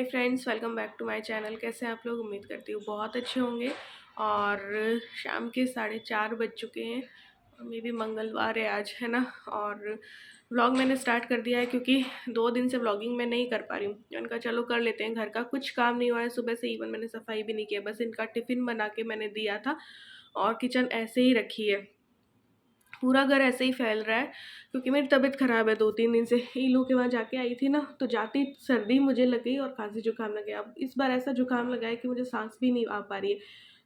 Friends, welcome back to my channel. कैसे हैं आप लोग? उम्मीद करती हूँ बहुत अच्छे होंगे। और शाम के 4:30 बज चुके हैं और मे भी मंगलवार है आज, है ना। और व्लॉग मैंने स्टार्ट कर दिया है क्योंकि 2 दिन से व्लॉगिंग मैं नहीं कर पा रही हूँ। मैंने कहा चलो कर लेते हैं, घर का कुछ काम नहीं हुआ है सुबह से। इवन मैंने सफाई भी नहीं किया, बस इनका टिफ़िन बना के मैंने दिया था और किचन ऐसे ही रखी है। पूरा घर ऐसे ही फैल रहा है क्योंकि मेरी तबीयत ख़राब है 2-3 दिन से। ईलू के वहाँ जाके आई थी ना, तो जाती सर्दी मुझे लग गई और खांसी जुकाम लग गया। अब इस बार ऐसा जुकाम लगा है कि मुझे सांस भी नहीं आ पा रही है,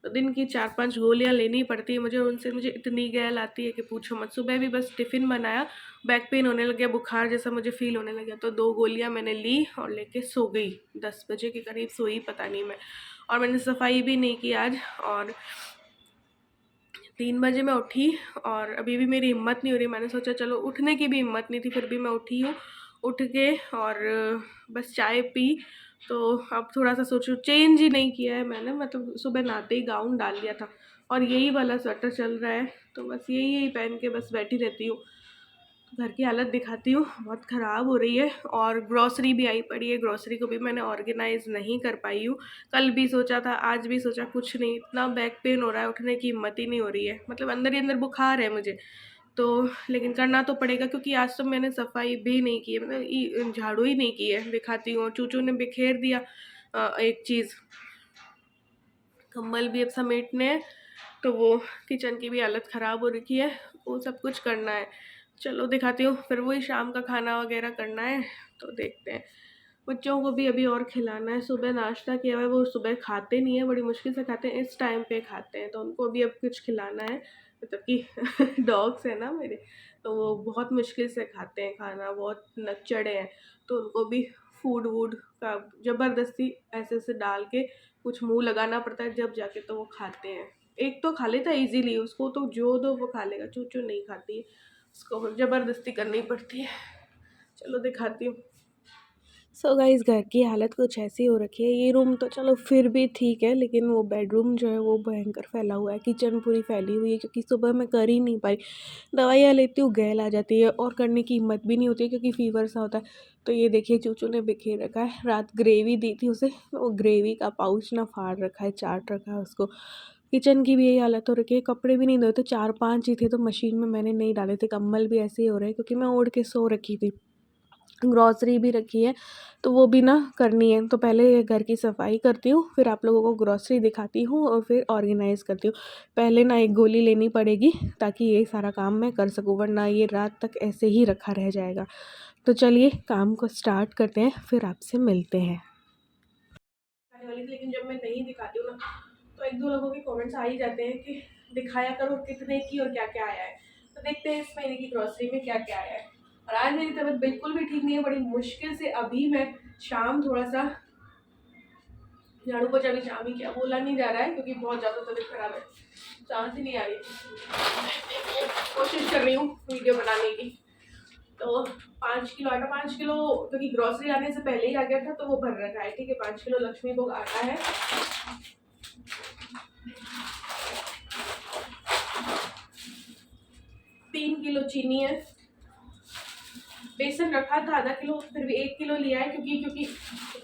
तो दिन की 4-5 गोलियाँ लेनी पड़ती है मुझे। उनसे मुझे इतनी गैल आती है कि पूछो मत। सुबह भी बस टिफ़िन बनाया, बैक पेन होने लग गया, बुखार जैसा मुझे फ़ील होने लग गया, तो 2 गोलियाँ मैंने ली और लेके सो गई। 10 बजे के करीब सोई, पता नहीं मैं। और मैंने सफाई भी नहीं की आज। और 3 बजे मैं उठी और अभी भी मेरी हिम्मत नहीं हो रही। मैंने सोचा चलो, उठने की भी हिम्मत नहीं थी, फिर भी मैं उठी हूँ। उठ के और बस चाय पी। तो अब थोड़ा सा सोचूं, चेंज ही नहीं किया है मैंने, मतलब सुबह नहाते ही गाउन डाल लिया था और यही वाला स्वेटर चल रहा है, तो बस यही पहन के बस बैठी रहती हूँ। घर की हालत दिखाती हूँ, बहुत ख़राब हो रही है। और ग्रॉसरी भी आई पड़ी है, ग्रॉसरी को भी मैंने ऑर्गेनाइज नहीं कर पाई हूँ। कल भी सोचा था, आज भी सोचा, कुछ नहीं। इतना बैक पेन हो रहा है, उठने की हिम्मत ही नहीं हो रही है। मतलब अंदर ही अंदर बुखार है मुझे तो, लेकिन करना तो पड़ेगा क्योंकि आज तो मैंने सफाई भी नहीं की है, मतलब झाड़ू ही नहीं की है। दिखाती हूँ, चूचू ने बिखेर दिया एक चीज़, कम्बल भी अब समेटने हैं, तो वो किचन की भी हालत ख़राब हो रखी है, वो सब कुछ करना है। चलो दिखाती हूँ। फिर वही शाम का खाना वगैरह करना है, तो देखते हैं। बच्चों को भी अभी और खिलाना है। सुबह नाश्ता किया हुआ है, वो सुबह खाते नहीं है, बड़ी मुश्किल से खाते हैं, इस टाइम पे खाते हैं, तो उनको भी अब कुछ खिलाना है। मतलब कि डॉग्स है ना मेरे, तो वो बहुत मुश्किल से खाते हैं खाना, बहुत नकचड़े हैं, तो उनको भी फूड वूड का ज़बरदस्ती ऐसे ऐसे डाल के कुछ मुंह लगाना पड़ता है, जब जाके तो वो खाते हैं। एक तो खा लेता है इजीली, उसको तो जो दो वो खा लेगा, चूचू नहीं खाती है, उसको ज़बरदस्ती करनी पड़ती है। चलो दिखाती हूँ। सो गाइस, घर की हालत कुछ ऐसी हो रखी है। ये रूम तो चलो फिर भी ठीक है, लेकिन वो बेडरूम जो है वो भयंकर फैला हुआ है। किचन पूरी फैली हुई है क्योंकि सुबह मैं कर ही नहीं पाई। दवाइयाँ लेती हूँ, गैल आ जाती है और करने की हिम्मत भी नहीं होती है क्योंकि फ़ीवर सा होता है। तो ये देखिए, चूचू ने बिखेर रखा है। रात ग्रेवी दी थी उसे, वो ग्रेवी का पाउच ना फाड़ रखा है, चाट रखा है उसको। किचन की भी यही हालत हो रखी है। कपड़े भी नहीं धोए, तो 4-5 ही थे, तो मशीन में मैंने नहीं डाले थे। कम्बल भी ऐसे ही हो रहे हैं क्योंकि मैं ओढ़ के सो रखी थी। ग्रॉसरी भी रखी है, तो वो भी ना करनी है। तो पहले घर की सफाई करती हूँ, फिर आप लोगों को ग्रॉसरी दिखाती हूँ और फिर ऑर्गेनाइज़ करती हूँ। पहले ना एक गोली लेनी पड़ेगी ताकि ये सारा काम मैं कर सकूँ, वरना ये रात तक ऐसे ही रखा रह जाएगा। तो चलिए काम को स्टार्ट करते हैं, फिर आपसे मिलते हैं। लेकिन जब मैं नहीं दिखाती हूँ ना, तो 1-2 लोगों के कमेंट्स आ ही जाते हैं कि दिखाया करो कितने की और क्या क्या आया है। तो देखते हैं इस महीने की ग्रॉसरी में क्या क्या आया है। और आज मेरी तबीयत बिल्कुल भी ठीक नहीं है, बड़ी मुश्किल से अभी मैं शाम थोड़ा सा झाड़ू पोछा भी शाम ही किया, बोला नहीं जा रहा है क्योंकि बहुत ज़्यादा तबीयत खराब है, सांस ही नहीं आ रही। कोशिश कर रही हूँ वीडियो बनाने की। तो 5 किलो आटा, 5 किलो क्योंकि ग्रॉसरी आने से पहले ही आ गया था, तो वो भर रखा है। ठीक है, 5 किलो लक्ष्मी भोग आटा है। 3 किलो चीनी है। बेसन रखा था आधा किलो, फिर भी 1 किलो लिया है क्योंकि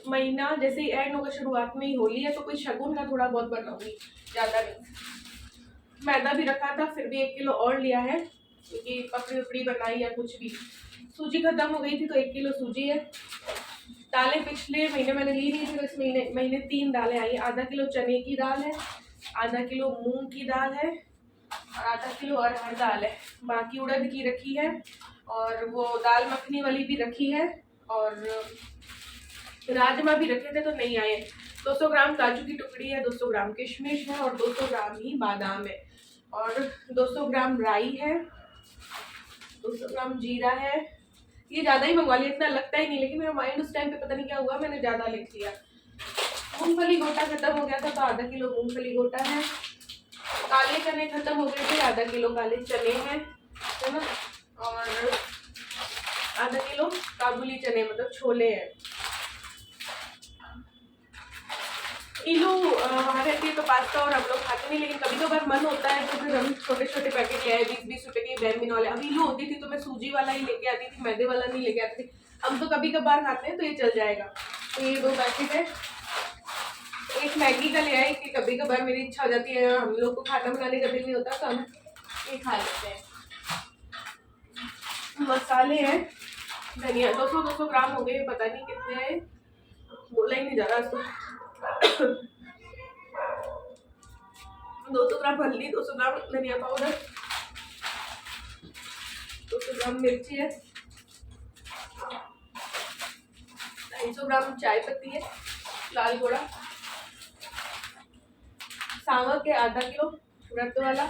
महीना जैसे ही एंड होगा, शुरुआत में ही होली है, तो कोई शगुन का थोड़ा बहुत बनाऊंगी, ज़्यादा नहीं। मैदा भी रखा था, फिर भी 1 किलो और लिया है क्योंकि पपड़ी उपड़ी बनाई या कुछ भी। सूजी खत्म हो गई थी, तो 1 किलो सूजी है। दालें पिछले महीने मैंने ली नहीं थी, तो इस महीने 3 दालें आई। आधा किलो चने की दाल है, आधा किलो मूंग की दाल है और आधा किलो अरहर दाल है। बाकी उड़द की रखी है और वो दाल मखनी वाली भी रखी है, और राजमा भी रखे थे तो नहीं आए। 200 ग्राम काजू की टुकड़ी है, 200 ग्राम किशमिश है और 200 ग्राम ही बादाम है, और 200 ग्राम राई है, 200 ग्राम जीरा है। ये ज़्यादा ही मंगवा लिया, इतना लगता ही नहीं, लेकिन मेरा माइंड उस टाइम पे पता नहीं क्या हुआ, मैंने ज़्यादा लिख लिया। मूंगफली गोटा खत्म हो गया था, तो आधा किलो मूंगफली गोटा है। काले चने खत्म हो गए थे, आधा किलो काले चने हैं, है ना। और आधा किलो काबुली चने, मतलब छोले हैं। ईलू वहाँ रहती है तो पास्ता और हम लोग खाते नहीं, लेकिन कभी कभार मन होता है तो फिर हम छोटे छोटे पैकेट ले आए, 20-20 रुपए के बैम्बिन वाले। अब ईलू होती थी तो मैं सूजी वाला ही लेके आती थी, मैदे वाला नहीं लेके आती थी। हम तो कभी कभार खाते हैं तो ये चल जाएगा। तो ये 2 पैकेट है। एक मैगी का ले आई कि कभी कभार मेरी इच्छा हो जाती है, हम लोग को खाना बनाने का दिल नहीं होता तो हम ये खा लेते हैं। मसाले हैं, धनिया 200 ग्राम हो गए, पता नहीं कितने हैं, बोला ही नहीं जा रहा तो 200 ग्राम हल्दी, 200 ग्राम धनिया पाउडर, 200 ग्राम मिर्ची है, 250 ग्राम चाय पत्ती है, लाल घोड़ा, सावक है आधा किलो व्रत वाला,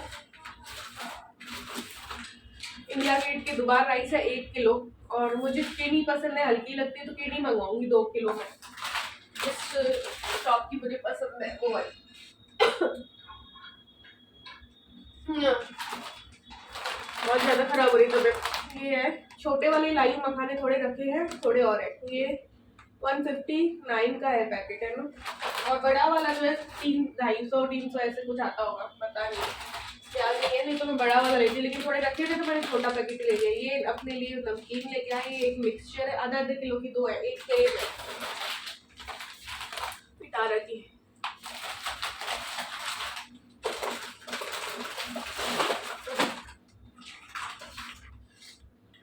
इंडिया गेट के दुबार राइस है 1 किलो, और मुझे किडनी पसंद है, हल्की लगती है तो किडनी मंगवाऊंगी 2 किलो में। इस शॉप की मुझे पसंद है वो वाली। बहुत ज्यादा खराब हो रही तबीयत। ये है छोटे वाले लाई मखाने, थोड़े रखे हैं, थोड़े और है। ये 159 का है पैकेट, है ना। और बड़ा वाला जो है 250-300 ऐसे कुछ आता होगा, पता नहीं याद नहीं है, नहीं तो मैं बड़ा वाला लेती, लेकिन थोड़े रखे थे तो मैंने छोटा पैकेट ले लिया। ये अपने लिए नमकीन लेके आई, एक मिक्सचर है आधा किलो की, 2 है, एक सेब है पिटारा की।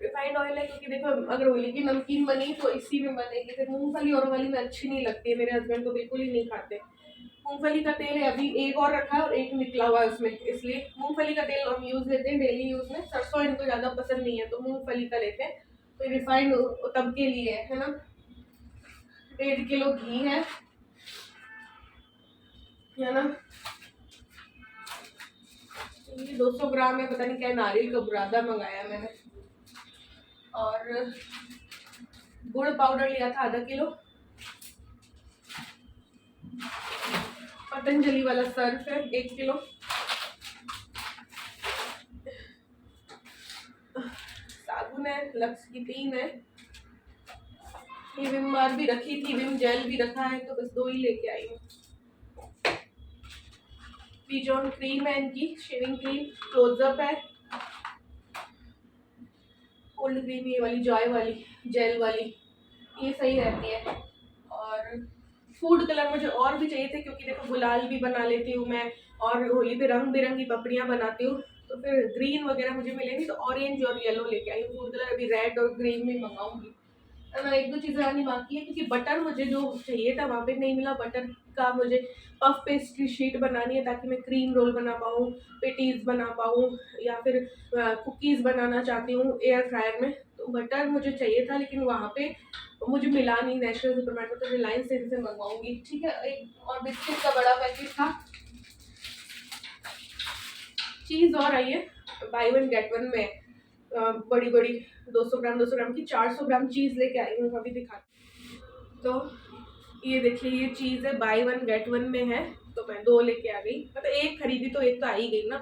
रिफाइंड ऑयल है, क्योंकि देखो अगर ऑयली की नमकीन बनी तो इसी में बनेगी, फिर मूंगफली और वाली में अच्छी नहीं लगती है, मेरे हस्बैंड तो बिल्कुल ही नहीं खाते। मूंगफली का तेल है, अभी एक और रखा है और एक निकला हुआ है उसमें, इसलिए मूंगफली का तेल हम यूज लेते हैं डेली यूज में। सरसों इनको ज्यादा पसंद नहीं है तो मूंगफली का लेते हैं। तो रिफाइंड तब के लिए है ना। 1.5 किलो घी है ना। ये 200 ग्राम है, पता नहीं क्या नारियल का बुरादा मंगाया मैंने। और गुड़ पाउडर लिया था आधा किलो। पतंजलि वाला सर्फ है 1 किलो। साबुन है, लक्स की 3 है। ये विम बार भी रखी थी, विम जेल भी रखा है, तो बस 2 ही लेके आई हूँ। पीजॉन क्रीम है इनकी, शेविंग क्रीम, क्लोजअप है, कोल्ड क्रीम ये वाली जॉय वाली जेल वाली, ये सही रहती है। और फूड कलर मुझे और भी चाहिए थे, क्योंकि देखो गुलाल भी बना लेती हूँ मैं, और होली पे रंग बिरंगी पपड़ियाँ बनाती हूँ, तो फिर ग्रीन वगैरह मुझे मिलेंगी, तो ऑरेंज और येलो लेके आई हूँ। फूड कलर अभी रेड और ग्रीन में मंगाऊंगी। 1-2 चीज़ें आनी बाकी है, क्योंकि बटर मुझे जो चाहिए था वहाँ पे नहीं मिला। बटर का मुझे पफ पेस्ट्री शीट बनानी है, ताकि मैं क्रीम रोल बना पाऊँ, पेटीज बना पाऊँ, या फिर कुकीज़ बनाना चाहती हूँ एयर फ्रायर में। तो बटर मुझे चाहिए था, लेकिन वहाँ पे मुझे मिला नहीं नेशनल सुपरमार्केट, तो रिलायंस से मंगवाऊंगी। ठीक है। एक और बिस्किट का बड़ा पैकेट था। चीज़ और आई है, बाई 1 गेट 1 में, बड़ी बड़ी 200 ग्राम की 400 ग्राम चीज़ लेके आई हूँ, अभी दिखा। तो ये देखिए, ये चीज़ है बाई 1 गेट 1 में है, तो मैं 2 लेके आ गई। मतलब एक खरीदी तो एक तो आ ही गई ना,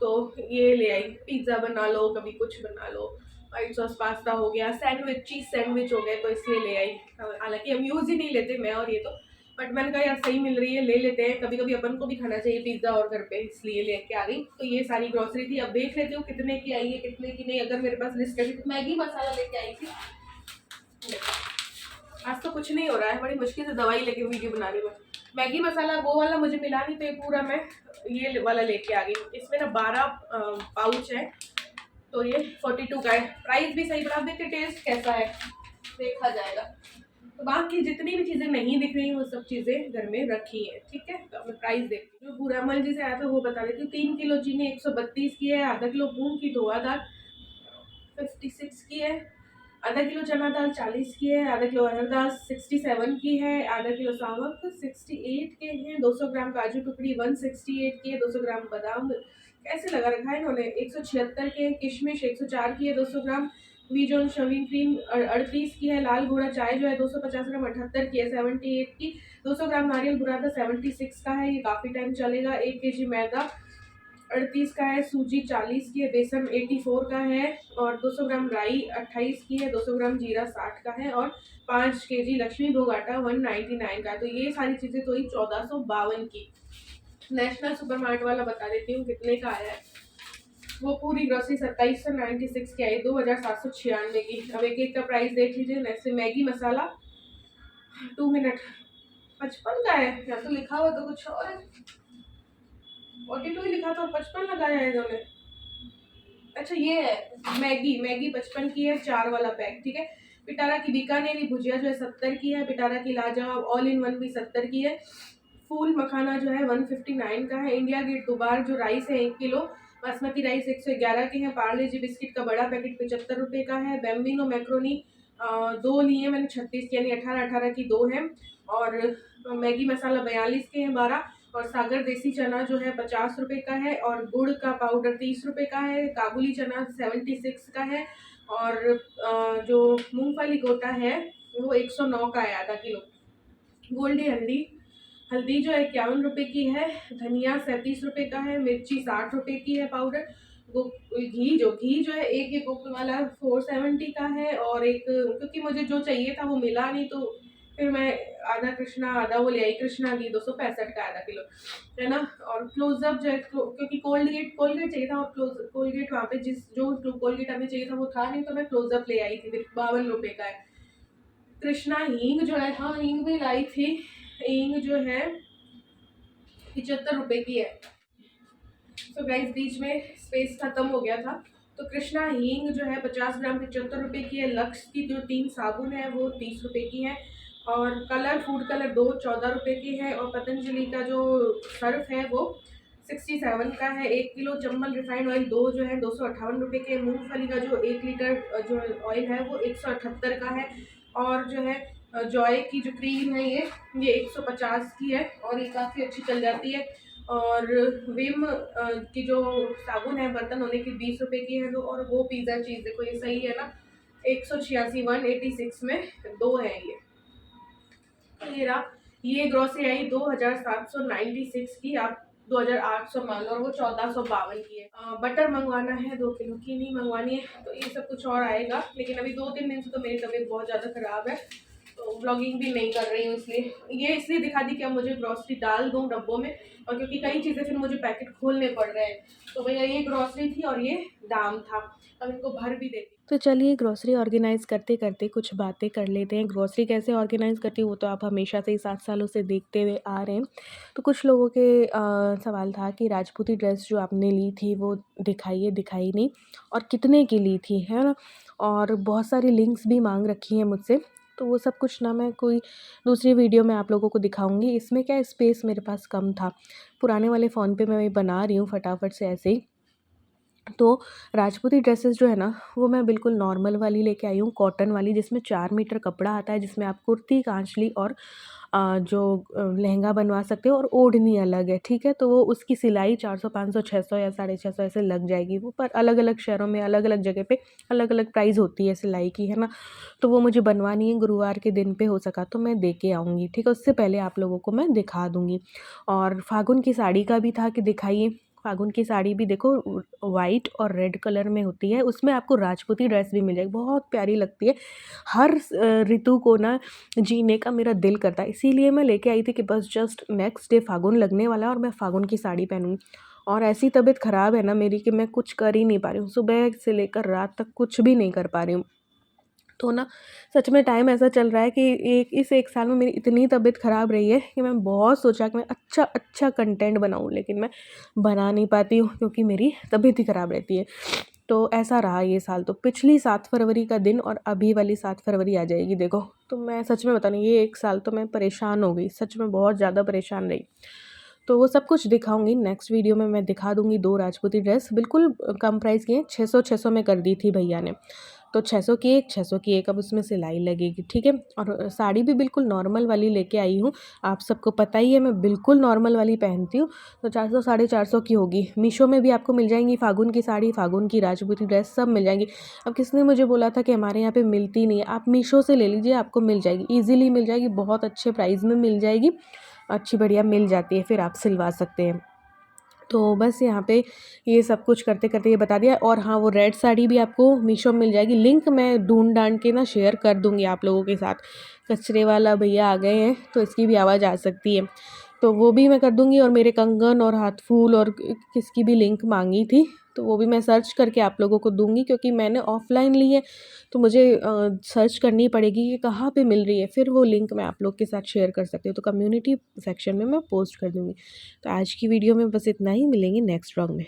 तो ये ले आई। पिज्ज़ा बना लो, कभी कुछ बना लो, व्हाइट सॉस पास्ता हो गया, सैंडविच, चीज़ सैंडविच हो गए, तो इसलिए ले आई। हालांकि हम यूज़ ही नहीं लेते मैं और ये तो, बट मैंने कहा यार सही मिल रही है, ले लेते हैं, कभी कभी अपन को भी खाना चाहिए पिज्ज़ा और घर पे, इसलिए लेके आ गई। तो ये सारी ग्रोसरी थी। अब देख लेती हूँ कितने की आई है, कितने की नहीं। अगर मेरे पास लिस्ट है तो मैगी मसाला लेके आई थी। आज तो कुछ नहीं हो रहा है, बड़ी मुश्किल से दवाई लेके वीडियो बना रही हूँ। मैगी मसाला वो वाला मुझे मिला नहीं, तो ये पूरा मैं ये वाला लेके आ गई। इसमें ना 12 पाउच है, तो ये 42 का है। प्राइस भी सही, बता देखते टेस्ट कैसा है, देखा जाएगा। तो बाकी जितनी भी चीज़ें नहीं दिख रही वो सब चीज़ें घर में रखी है। ठीक है। तो मैं प्राइस देखती हूँ। जो पूरा मल जी से आया था वो बता देती हूँ। 3 किलो चीनी 132 की है, आधा किलो मूंग की धोआ दाल 56 की है, आधा किलो चना दाल 40 की है, आधा किलो अरहर दाल 67 की है, आधा किलो सावक 68 के हैं, 200 ग्राम काजू टुकड़ी 168 की है, 200 ग्राम बादाम कैसे लगा रखा है इन्होंने 176 के, किशमिश 104 की है, 200 ग्राम वीजोन शविंग क्रीम 38 की है, लाल घोड़ा चाय जो है 250 ग्राम 78 की है, 78 की, 200 ग्राम नारियल बुरादा 76 का है, ये काफ़ी टाइम चलेगा। 1 केजी मैदा 38 का है, सूजी 40 की है, बेसन 84 का है, और 200 ग्राम राई 28 की है, 200 ग्राम जीरा 60 का है, और 5 केजी लक्ष्मी भोग आटा 199 का। तो ये सारी चीज़ें तो ही 1452 की। नेशनल सुपरमार्केट वाला बता देती हूँ कितने का आया है। वो पूरी ग्रोसरी 2796 की आई, 2796 की। अब एक एक का प्राइस देख लीजिए। जैसे मैगी मसाला 2 मिनट। 55 का है, या तो लिखा हुआ तो कुछ और है। 42 ही लिखा था और 55 लगाया है इन्होंने। अच्छा ये है मैगी, मैगी 55 की है, 4 वाला पैक, ठीक है। पिटारा की बीकानेरी भुजिया जो है 70 की है। पिटारा की लाजवाब ऑल इन वन भी 70 की है। फूल मखाना जो है 159 का है। इंडिया गेट दुबार जो राइस है 1 किलो। बासमती राइस 111 के हैं। पार्ले जी बिस्किट का बड़ा पैकेट 75 रुपये का है। बैम्बिनो मैक्रोनी 2 लिए मैंने 36 यानी 18 की 2 है। और मैगी मसाला 42 के हैं 12। और सागर देसी चना जो है 50 रुपये का है। और गुड़ का पाउडर 30 रुपये का है। काबुली चना 76 का है। और जो मूंगफली गोटा है वो 109 का है, आधा किलो। गोल्डी हल्दी, हल्दी जो है 51 रुपये की है। धनिया 37 रुपये का है। मिर्ची 60 रुपये की है पाउडर। घी जो है एक गोकुल वाला 470 का है। और एक क्योंकि मुझे जो चाहिए था वो मिला नहीं, तो फिर मैं आधा कृष्णा आधा वो ले आई। कृष्णा घी 265 का आधा किलो, है ना। और क्लोजअप जो है क्योंकि कोलगेट चाहिए था, और कोलगेट वहाँ पे जो कोलगेट हमें चाहिए था वो था नहीं, तो मैं क्लोजअप ले आई थी, 52 रुपये का है। कृष्णा हींग जो है, हाँ हींग भी लाई थी। हींग जो है 75 रुपये की है। तो गाइस बीच में स्पेस खत्म हो गया था। तो कृष्णा हींग जो है 50 ग्राम 75 रुपये की है। लक्स की जो 3 साबुन है वो 30 रुपये की है। और कलर फूड कलर 2 14 रुपये की है। और पतंजलि का जो सर्फ है वो 67 का है। 1 किलो। चम्बल रिफाइंड ऑयल 2 जो है 258 रुपये के। मूंगफली का जो 1 लीटर जो ऑयल है वो 178 का है। और जो है जॉय की जो क्रीम है ये 150 की है, और ये काफ़ी अच्छी चल जाती है। और विम की जो साबुन है बर्तन होने की 20 रुपये की है। और वो पिज़्ज़ा चीज़ देखो ये सही है ना, 186 186 में 2 है ये रहा। ये ग्रोसरी आई 2796 की, आप 2800 मान लो, और वो 1452 की है। बटर मंगवाना है 2 किलो की, नहीं मंगवानी है तो ये सब कुछ और आएगा। लेकिन अभी 2-3 दिन से तो मेरी तबीयत बहुत ज़्यादा ख़राब है, तो व्लॉगिंग भी नहीं कर रही हूँ, इसलिए दिखा दी कि अब मुझे ग्रॉसरी डाल दूँ डब्बों में। और क्योंकि कई चीज़ें फिर मुझे पैकेट खोलने पड़ रहे हैं, तो भैया ये ग्रॉसरी थी और ये दाम था, अब इनको भर भी देती। तो चलिए ग्रॉसरी ऑर्गेनाइज़ करते करते कुछ बातें कर लेते हैं। ग्रॉसरी कैसे ऑर्गेनाइज़ करती हूँ वो तो आप हमेशा से ही 7 सालों से देखते हुए आ रहे हैं। तो कुछ लोगों के सवाल था कि राजपूती ड्रेस जो आपने ली थी वो दिखाइए, दिखाई नहीं, और कितने की ली थी, है ना। और बहुत सारी लिंक्स भी मांग रखी हैं मुझसे, तो वो सब कुछ ना मैं कोई दूसरी वीडियो में आप लोगों को दिखाऊंगी। इसमें क्या स्पेस मेरे पास कम था, पुराने वाले फ़ोन पे मैं बना रही हूँ फटाफट से ऐसे ही। तो राजपूती ड्रेसेस जो है ना वो मैं बिल्कुल नॉर्मल वाली लेके आई हूँ, कॉटन वाली, जिसमें 4 मीटर कपड़ा आता है, जिसमें आप कुर्ती, कांचली और जो लहंगा बनवा सकते हो, और ओढ़नी अलग है, ठीक है। तो वो उसकी सिलाई 400 500 600 या 650 ऐसे लग जाएगी। वो पर अलग अलग शहरों में अलग अलग जगह पे अलग अलग प्राइस होती है सिलाई की, है ना। तो वो मुझे बनवानी है, गुरुवार के दिन पे हो सका तो मैं दे के आऊँगी, ठीक है। उससे पहले आप लोगों को मैं दिखा दूँगी। और फागुन की साड़ी का भी था कि दिखाइए। फागुन की साड़ी भी देखो वाइट और रेड कलर में होती है, उसमें आपको राजपूती ड्रेस भी मिल जाएगी, बहुत प्यारी लगती है। हर ऋतु को ना जीने का मेरा दिल करता है, इसीलिए मैं लेके आई थी कि बस जस्ट नेक्स्ट डे फागुन लगने वाला है और मैं फागुन की साड़ी पहनूँगी। और ऐसी तबीयत ख़राब है ना मेरी कि मैं कुछ कर ही नहीं पा रही हूँ, सुबह से लेकर रात तक कुछ भी नहीं कर पा रही हूँ। तो ना सच में टाइम ऐसा चल रहा है कि इस 1 साल में मेरी इतनी तबीयत ख़राब रही है कि मैं बहुत सोचा कि मैं अच्छा कंटेंट बनाऊँ, लेकिन मैं बना नहीं पाती हूँ क्योंकि मेरी तबीयत ही ख़राब रहती है। तो ऐसा रहा ये साल। तो पिछली 7 फरवरी का दिन और अभी वाली 7 फरवरी आ जाएगी देखो। तो मैं सच में बता रही हूँ ये 1 साल तो मैं परेशान हो गई, सच में बहुत ज़्यादा परेशान रही। तो वो सब कुछ दिखाऊंगी नेक्स्ट वीडियो में, मैं दिखा दूंगी। 2 राजपूती ड्रेस बिल्कुल कम प्राइस की हैं, 600 में कर दी थी भैया ने। तो 600 की एक अब उसमें सिलाई लगेगी, ठीक है। और साड़ी भी बिल्कुल नॉर्मल वाली लेके आई हूँ, आप सबको पता ही है मैं बिल्कुल नॉर्मल वाली पहनती हूँ। तो 400 450 की होगी। मीशो में भी आपको मिल जाएंगी फागुन की साड़ी, फागुन की राजपूती ड्रेस सब मिल जाएंगी। अब किसने मुझे बोला था कि हमारे यहाँ पे मिलती नहीं है, आप मीशो से ले लीजिए, आपको मिल जाएगी, ईजिली मिल जाएगी, बहुत अच्छे प्राइस में मिल जाएगी, अच्छी बढ़िया मिल जाती है, फिर आप सिलवा सकते हैं। तो बस यहाँ पे ये सब कुछ करते करते ये बता दिया। और हाँ वो रेड साड़ी भी आपको मीशो में मिल जाएगी, लिंक मैं ढूंढ ढांड के ना शेयर कर दूँगी आप लोगों के साथ। कचरे वाला भैया आ गए हैं तो इसकी भी आवाज़ आ सकती है। तो वो भी मैं कर दूँगी। और मेरे कंगन और हाथ फूल और किसकी भी लिंक मांगी थी, तो वो भी मैं सर्च करके आप लोगों को दूँगी, क्योंकि मैंने ऑफ़लाइन ली है तो मुझे सर्च करनी पड़ेगी कि कहाँ पे मिल रही है, फिर वो लिंक मैं आप लोग के साथ शेयर कर सकती हूँ। तो कम्युनिटी सेक्शन में मैं पोस्ट कर दूँगी। तो आज की वीडियो में बस इतना ही, मिलेंगे नेक्स्ट व्लॉग में।